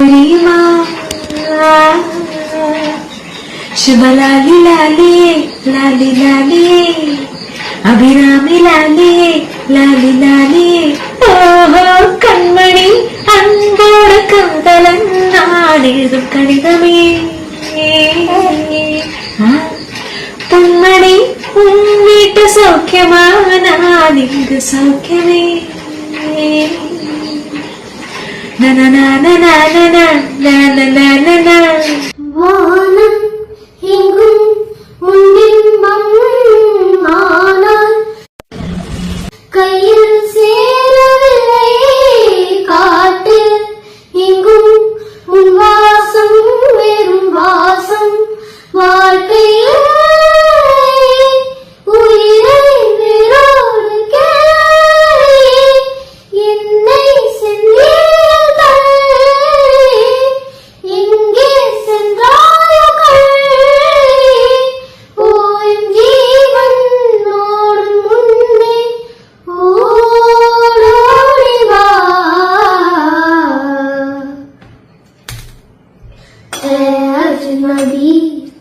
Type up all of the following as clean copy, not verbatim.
புரியுமா? சுபலாலி லாலியே லாலி லாலியே அபிராமி லாலியே லாலி லாலியே ஓஹோ கண்மணி அன்போட காதலன் நான் எழுதும் கடிதமே பொன்மணி உன் வீட்டு சௌக்கியமா நான் இங்கு சௌக்கியமே வானம் எங்கும் உன்பிம்பம் ஆனால் கையில் சேரவில்லையே காட்டு எங்கும் உன் வாசம் வெறும் வாசம் வாழ்க்கையில்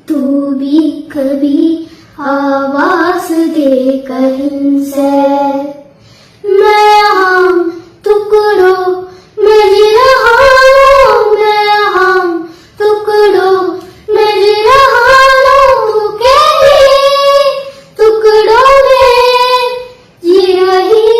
तू भी कभी आवाज दे कहीं से मैं हम टुकड़ों में जी रहा हूँ मैं हम टुकड़ों में जी रहा हूँ के टुकड़ों में जी रही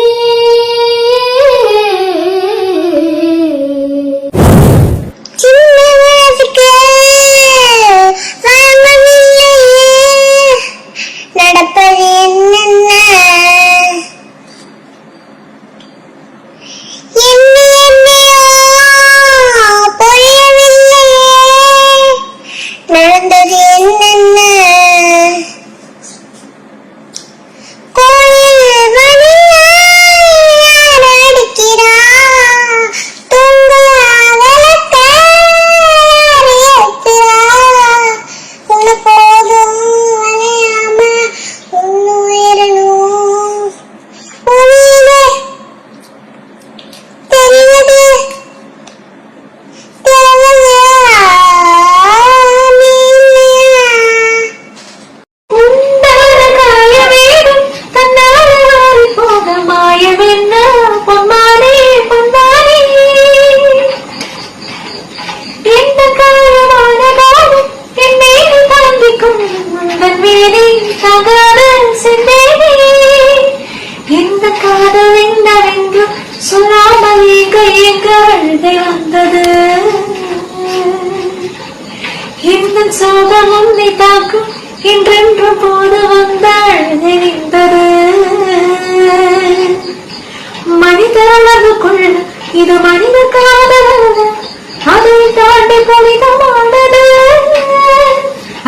சோகம் உன்னை தாக்கும் என்றென்று போது வந்தாள் நினைந்தது மனித அளவுக்குள்ள இது மனித காதல் அதை தாண்டி புனிதமானது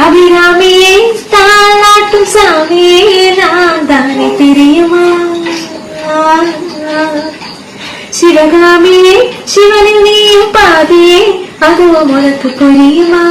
அபிராமியே தாளாட்டும் சாமியே நான் தானே தெரியுமா சிவகாமியே சிவனின் நீயும் பாதியே அதுவும் உனக்கு புரியுமா